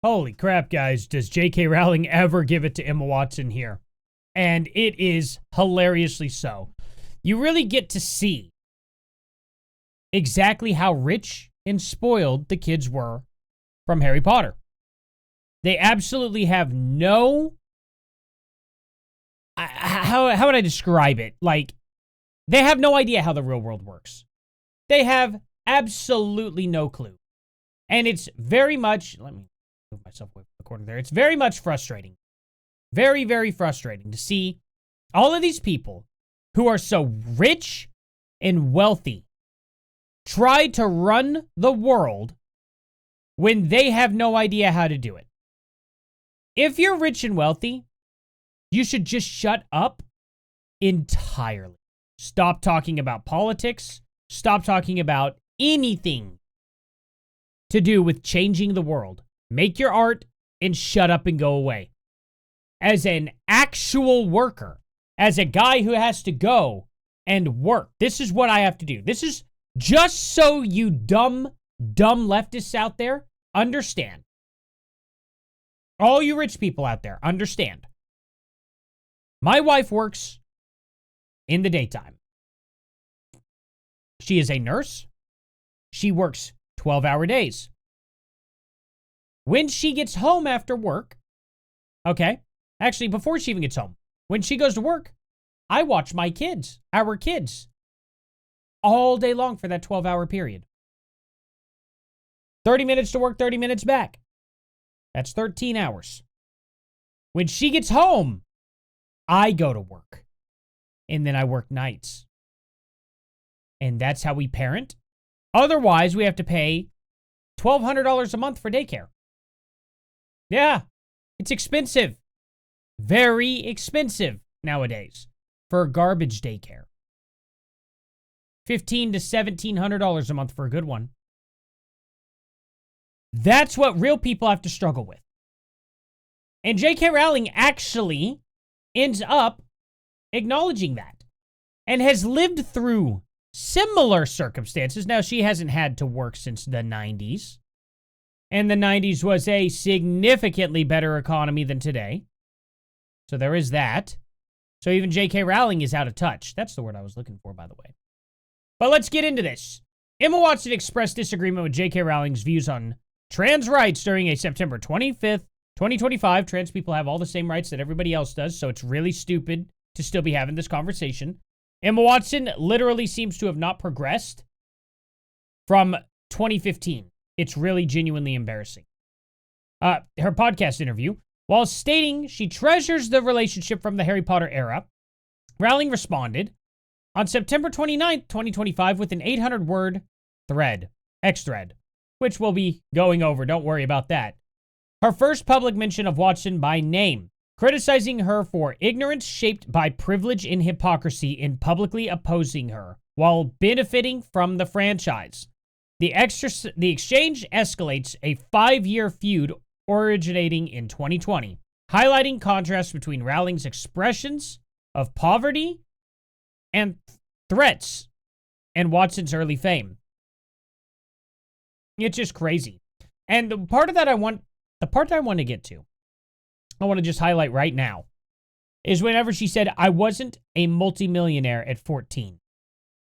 holy crap, guys, does J.K. Rowling ever give it to Emma Watson here? And it is hilariously so. You really get to see exactly how rich and spoiled the kids were from Harry Potter. They absolutely have no... How would I describe it? Like, they have no idea how the real world works. They have absolutely no clue. And it's very much... Let me move myself away from the corner there. It's very much frustrating. Very, very frustrating to see all of these people who are so rich and wealthy try to run the world when they have no idea how to do it. If you're rich and wealthy, you should just shut up entirely. Stop talking about politics. Stop talking about anything to do with changing the world. Make your art and shut up and go away. As an actual worker, as a guy who has to go and work, this is what I have to do. This is just so you dumb leftists out there understand. All you rich people out there understand. My wife works in the daytime. She is a nurse. She works 12-hour days. When she gets home after work, okay, actually before she even gets home, when she goes to work, I watch my kids, our kids, all day long for that 12-hour period. 30 minutes to work, 30 minutes back. That's 13 hours. When she gets home, I go to work. And then I work nights. And that's how we parent. Otherwise, we have to pay $1,200 a month for daycare. Yeah, it's expensive. Very expensive nowadays for garbage daycare. $1,500 to $1,700 a month for a good one. That's what real people have to struggle with. And J.K. Rowling actually ends up acknowledging that and has lived through similar circumstances. Now, she hasn't had to work since the 90s. And the 90s was a significantly better economy than today. So there is that. So even J.K. Rowling is out of touch. That's the word I was looking for, by the way. But let's get into this. Emma Watson expressed disagreement with J.K. Rowling's views on trans rights during a September 25th, 2025. Trans people have all the same rights that everybody else does, so it's really stupid to still be having this conversation. Emma Watson literally seems to have not progressed from 2015. It's really genuinely embarrassing. Her podcast interview, while stating she treasures the relationship from the Harry Potter era, Rowling responded on September 29th, 2025 with an 800-word thread, X-thread, which we'll be going over. Don't worry about that. Her first public mention of Watson by name, criticizing her for ignorance shaped by privilege and hypocrisy in publicly opposing her while benefiting from the franchise. The exchange escalates a 5-year feud originating in 2020, highlighting contrasts between Rowling's expressions of poverty and threats and Watson's early fame. It's just crazy. And the part that I want to get to, I want to just highlight right now, is whenever she said, I wasn't a multimillionaire at 14.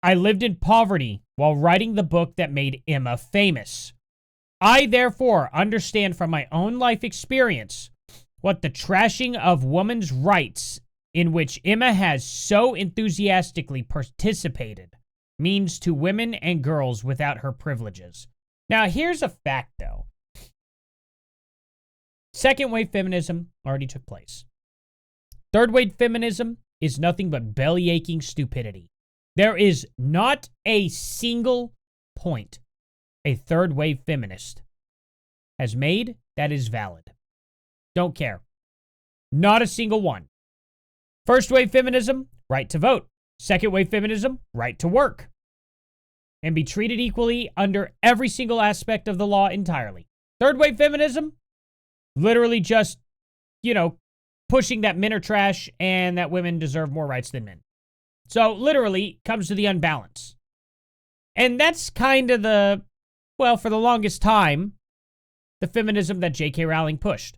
I lived in poverty while writing the book that made Emma famous. I, therefore, understand from my own life experience what the trashing of women's rights in which Emma has so enthusiastically participated means to women and girls without her privileges. Now, here's a fact, though. Second wave feminism already took place. Third wave feminism is nothing but belly-aching stupidity. There is not a single point a third wave feminist has made that is valid. Don't care. Not a single one. First wave feminism, right to vote. Second wave feminism, right to work. And be treated equally under every single aspect of the law entirely. Third wave feminism, literally just, pushing that men are trash and that women deserve more rights than men. So literally comes to the unbalance. And that's kind of for the longest time, the feminism that J.K. Rowling pushed.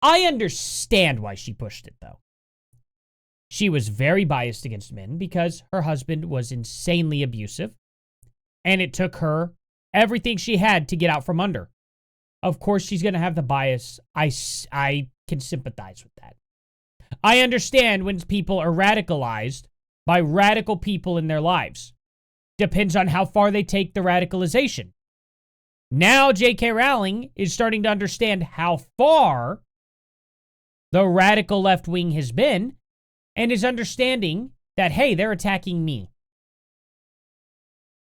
I understand why she pushed it, though. She was very biased against men because her husband was insanely abusive, and it took her everything she had to get out from under. Of course, she's going to have the bias. I can sympathize with that. I understand when people are radicalized by radical people in their lives. Depends on how far they take the radicalization. Now, J.K. Rowling is starting to understand how far the radical left wing has been, and is understanding that, hey, they're attacking me.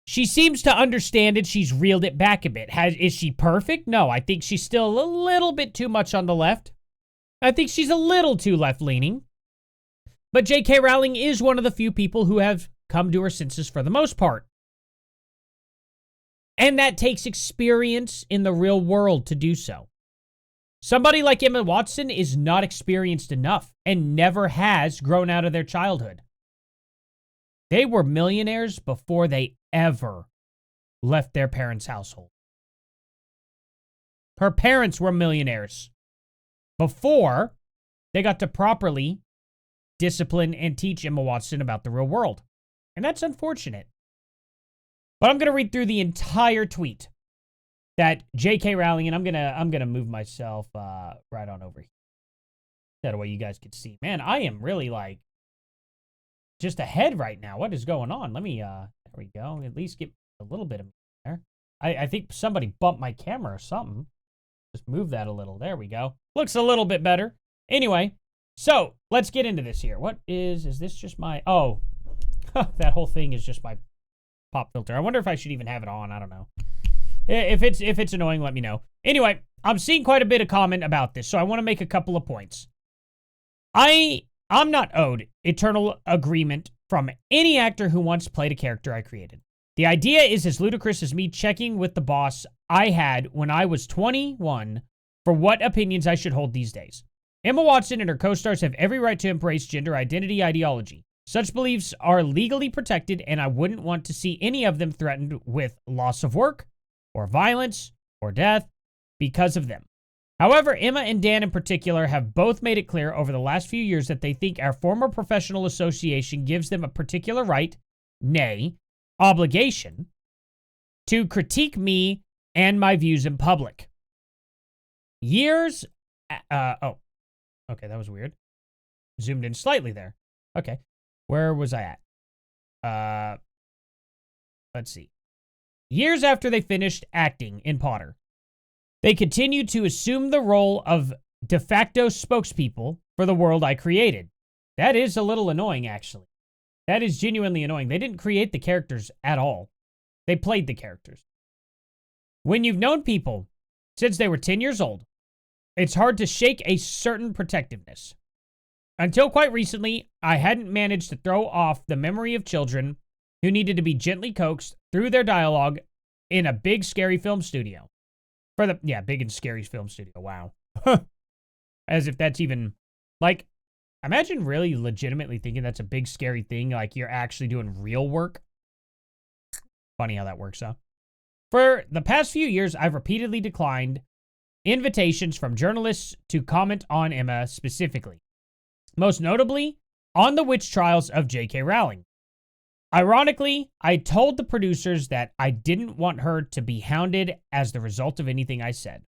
She seems to understand it. She's reeled it back a bit. Is she perfect? No, I think she's still a little bit too much on the left. I think she's a little too left-leaning. But J.K. Rowling is one of the few people who have come to her senses for the most part. And that takes experience in the real world to do so. Somebody like Emma Watson is not experienced enough and never has grown out of their childhood. They were millionaires before they ever left their parents' household. Her parents were millionaires before they got to properly discipline and teach Emma Watson about the real world. And that's unfortunate. But I'm going to read through the entire tweet that J.K. Rowling, and I'm gonna move myself right on over here. That way you guys can see. Man, I am really like just ahead right now. What is going on? Let me there we go. At least get a little bit of there. I think somebody bumped my camera or something. Just move that a little. There we go. Looks a little bit better. Anyway, so let's get into this here. What is this just my oh that whole thing is just my pop filter. I wonder if I should even have it on. I don't know. If it's annoying, let me know. Anyway, I'm seeing quite a bit of comment about this, so I want to make a couple of points. I'm not owed eternal agreement from any actor who once played a character I created. The idea is as ludicrous as me checking with the boss I had when I was 21 for what opinions I should hold these days. Emma Watson and her co-stars have every right to embrace gender identity ideology. Such beliefs are legally protected, and I wouldn't want to see any of them threatened with loss of work, or violence, or death because of them. However, Emma and Dan in particular have both made it clear over the last few years that they think our former professional association gives them a particular right, nay, obligation, to critique me and my views in public. Okay, that was weird. Zoomed in slightly there. Okay, where was I at? Let's see. Years after they finished acting in Potter, they continued to assume the role of de facto spokespeople for the world I created. That is a little annoying, actually. That is genuinely annoying. They didn't create the characters at all. They played the characters. When you've known people since they were 10 years old, it's hard to shake a certain protectiveness. Until quite recently, I hadn't managed to throw off the memory of children who needed to be gently coaxed through their dialogue in a big, scary film studio. Big and scary film studio. Wow. As if that's even, like, imagine really legitimately thinking that's a big, scary thing, like you're actually doing real work. Funny how that works, huh? For the past few years, I've repeatedly declined invitations from journalists to comment on Emma specifically. Most notably, on the witch trials of J.K. Rowling. Ironically, I told the producers that I didn't want her to be hounded as the result of anything I said.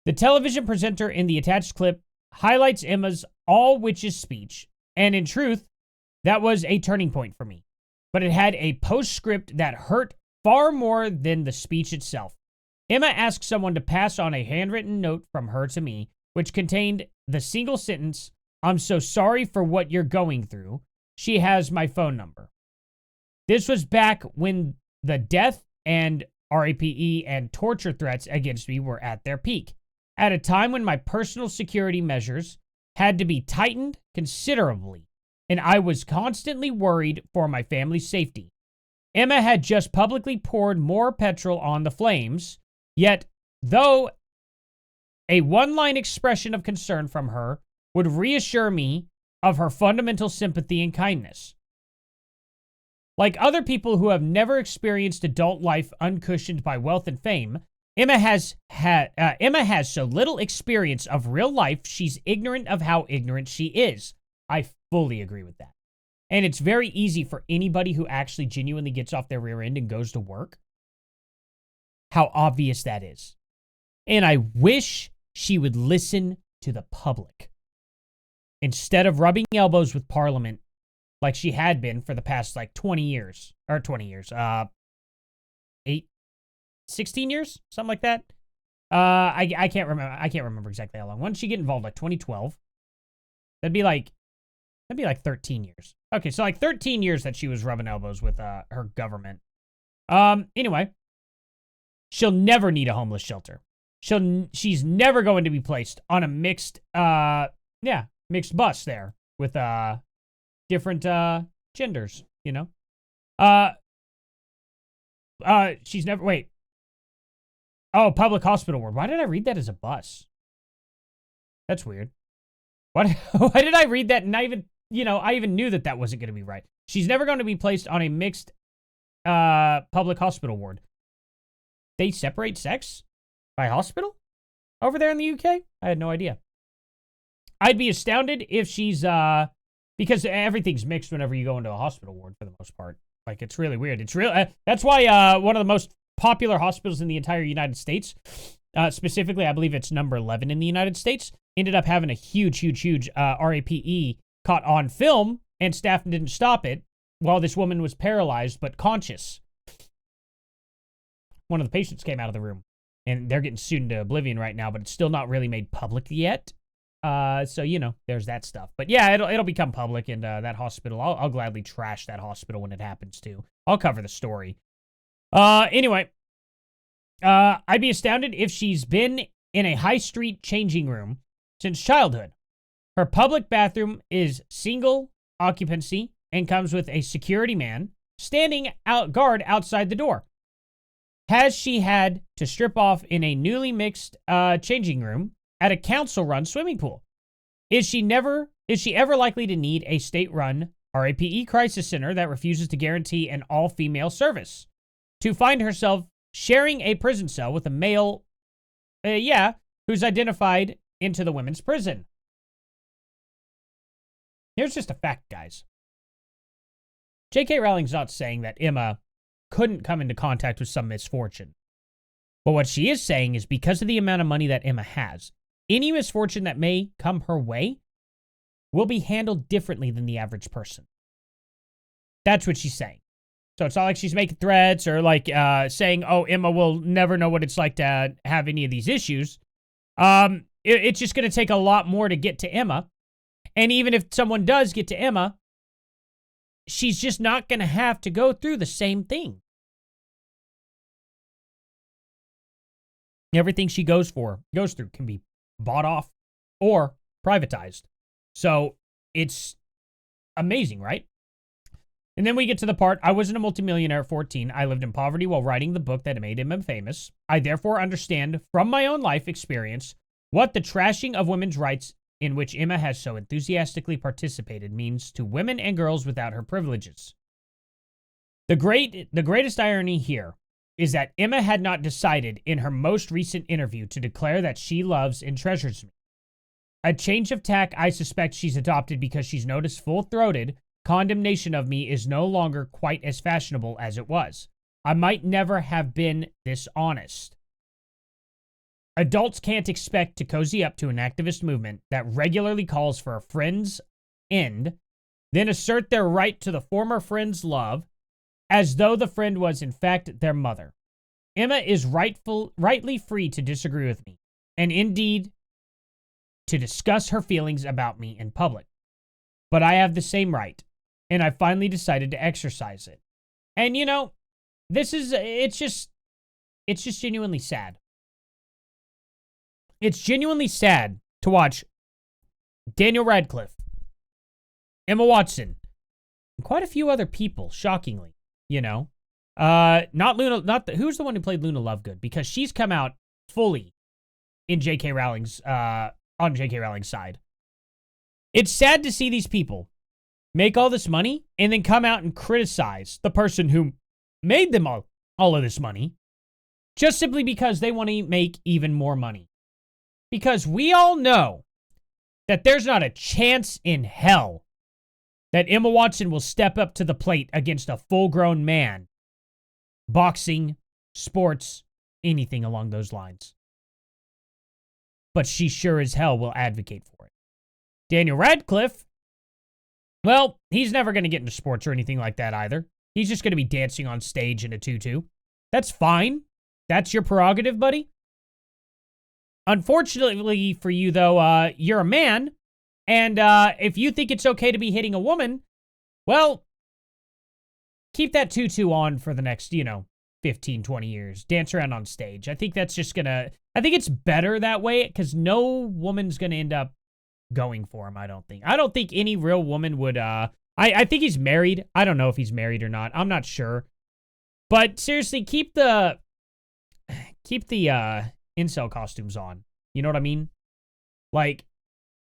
The television presenter in the attached clip highlights Emma's all witches speech, and in truth, that was a turning point for me. But it had a postscript that hurt far more than the speech itself. Emma asked someone to pass on a handwritten note from her to me, which contained the single sentence, "I'm so sorry for what you're going through. She has my phone number." This was back when the death and RAPE and torture threats against me were at their peak, at a time when my personal security measures had to be tightened considerably, and I was constantly worried for my family's safety. Emma had just publicly poured more petrol on the flames, yet, though a one-line expression of concern from her would reassure me of her fundamental sympathy and kindness. Like other people who have never experienced adult life uncushioned by wealth and fame, Emma has so little experience of real life, she's ignorant of how ignorant she is. I fully agree with that. And it's very easy for anybody who actually genuinely gets off their rear end and goes to work, how obvious that is. And I wish she would listen to the public instead of rubbing elbows with Parliament like she had been for the past, 20 years. Or 20 years. 16 years? Something like that. I can't remember. I can't remember exactly how long. When did she get involved? 2012? That'd be like 13 years. Okay, so 13 years that she was rubbing elbows with her government. Anyway, she'll never need a homeless shelter. She's never going to be placed on a mixed bus there with different genders, you know. She's never Oh, public hospital ward. Why did I read that as a bus? That's weird. Why did I read that? And I even knew that wasn't going to be right. She's never going to be placed on a mixed public hospital ward. They separate sex by hospital over there in the UK? I had no idea. I'd be astounded if she's because everything's mixed whenever you go into a hospital ward for the most part. It's really weird. It's real. That's why one of the most popular hospitals in the entire United States, specifically, I believe it's number 11 in the United States, ended up having a huge RAPE caught on film, and staff didn't stop it while this woman was paralyzed but conscious. One of the patients came out of the room, and they're getting sued into oblivion right now, but it's still not really made public yet. So, there's that stuff. But yeah, it'll become public, and that hospital, I'll gladly trash that hospital when it happens too. I'll cover the story. Anyway, I'd be astounded if she's been in a high street changing room since childhood. Her public bathroom is single occupancy and comes with a security man standing guard outside the door. Has she had to strip off in a newly mixed changing room at a council-run swimming pool? Is she ever likely to need a state-run RAPE crisis center that refuses to guarantee an all-female service? To find herself sharing a prison cell with a male, who's identified into the women's prison. Here's just a fact, guys. J.K. Rowling's not saying that Emma couldn't come into contact with some misfortune. But what she is saying is because of the amount of money that Emma has, any misfortune that may come her way will be handled differently than the average person. That's what she's saying. So it's not like she's making threats or saying, oh, Emma will never know what it's like to have any of these issues. It's just going to take a lot more to get to Emma. And even if someone does get to Emma, she's just not going to have to go through the same thing. Everything she goes through can be bought off or privatized. So it's amazing, right? And then we get to the part, I wasn't a multimillionaire at 14. I lived in poverty while writing the book that made him famous. I therefore understand from my own life experience what the trashing of women's rights in which Emma has so enthusiastically participated means to women and girls without her privileges. The greatest irony here is that Emma had not decided in her most recent interview to declare that she loves and treasures me. A change of tack I suspect she's adopted because she's noticed full-throated condemnation of me is no longer quite as fashionable as it was. I might never have been this honest. Adults can't expect to cozy up to an activist movement that regularly calls for a friend's end, then assert their right to the former friend's love, as though the friend was in fact their mother. Emma is rightly free to disagree with me, and indeed to discuss her feelings about me in public. But I have the same right, and I finally decided to exercise it. And it's just genuinely sad. It's genuinely sad to watch Daniel Radcliffe, Emma Watson, and quite a few other people, shockingly, not Luna, who's the one who played Luna Lovegood? Because she's come out fully in J.K. Rowling's, on J.K. Rowling's side. It's sad to see these people make all this money and then come out and criticize the person who made them all of this money just simply because they want to make even more money. Because we all know that there's not a chance in hell that Emma Watson will step up to the plate against a full-grown man. Boxing, sports, anything along those lines. But she sure as hell will advocate for it. Daniel Radcliffe, well, he's never going to get into sports or anything like that either. He's just going to be dancing on stage in a tutu. That's fine. That's your prerogative, buddy. Unfortunately for you, though, you're a man. And if you think it's okay to be hitting a woman, well, keep that tutu on for the next, 15, 20 years. Dance around on stage. I think that's just gonna... I think it's better that way, because no woman's gonna end up going for him, I don't think. I don't think any real woman would, I think he's married. I don't know if he's married or not. I'm not sure. But seriously, keep the incel costumes on. You know what I mean? Like,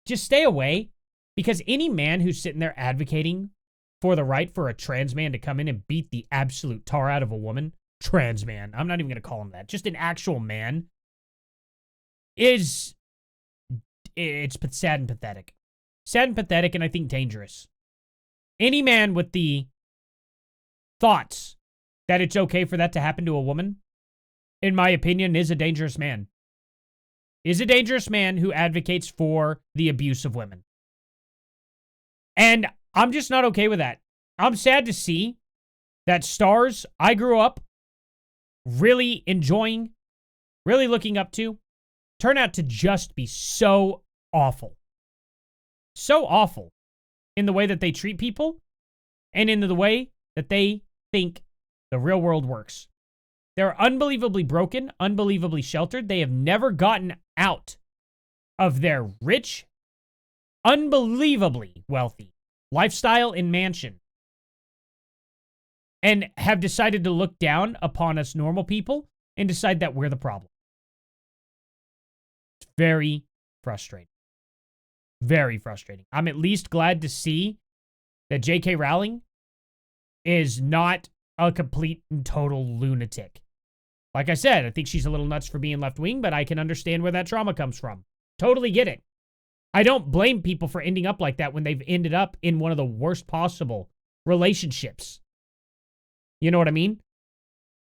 just stay away. Because any man who's sitting there advocating for the right for a trans man to come in and beat the absolute tar out of a woman, trans man, I'm not even going to call him that, just an actual man, it's sad and pathetic. Sad and pathetic, and I think dangerous. Any man with the thoughts that it's okay for that to happen to a woman, in my opinion, is a dangerous man. Is a dangerous man who advocates for the abuse of women. And I'm just not okay with that. I'm sad to see that stars I grew up really enjoying, really looking up to, turn out to just be so awful. So awful in the way that they treat people and in the way that they think the real world works. They're unbelievably broken, unbelievably sheltered. They have never gotten out of their rich, unbelievably wealthy lifestyle and mansion, and have decided to look down upon us normal people and decide that we're the problem. It's very frustrating. Very frustrating. I'm at least glad to see that J.K. Rowling is not a complete and total lunatic. Like I said, I think she's a little nuts for being left-wing, but I can understand where that trauma comes from. Totally get it. I don't blame people for ending up like that when they've ended up in one of the worst possible relationships. You know what I mean?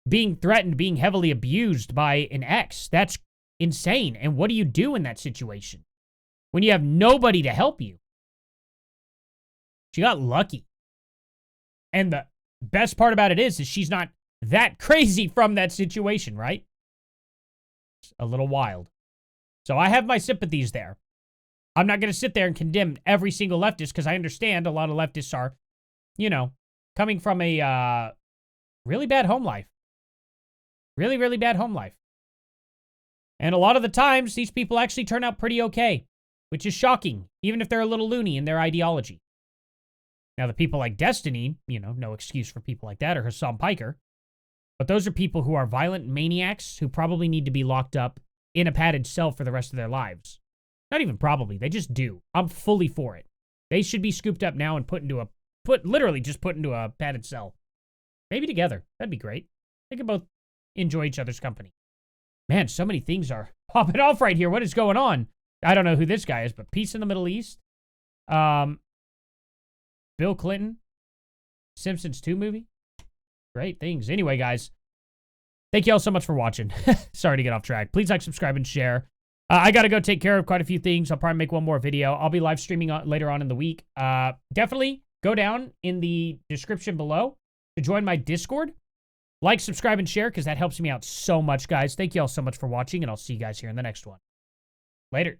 Being threatened, being heavily abused by an ex. That's insane. And what do you do in that situation when you have nobody to help you? She got lucky. And the best part about it is she's not that crazy from that situation, right? It's a little wild. So I have my sympathies there. I'm not going to sit there and condemn every single leftist because I understand a lot of leftists are, coming from a really bad home life. Really, really bad home life. And a lot of the times, these people actually turn out pretty okay, which is shocking, even if they're a little loony in their ideology. Now, the people like Destiny, no excuse for people like that, or Hassan Piker. But those are people who are violent maniacs who probably need to be locked up in a padded cell for the rest of their lives. Not even probably, they just do. I'm fully for it. They should be scooped up now and literally just put into a padded cell. Maybe together. That'd be great. They could both enjoy each other's company. Man, so many things are popping off right here. What is going on? I don't know who this guy is, but peace in the Middle East. Bill Clinton. Simpsons 2 movie. Great things. Anyway, guys, thank you all so much for watching. Sorry to get off track. Please like, subscribe, and share. I got to go take care of quite a few things. I'll probably make one more video. I'll be live streaming later on in the week. Definitely go down in the description below to join my Discord. Like, subscribe, and share because that helps me out so much, guys. Thank you all so much for watching, and I'll see you guys here in the next one. Later.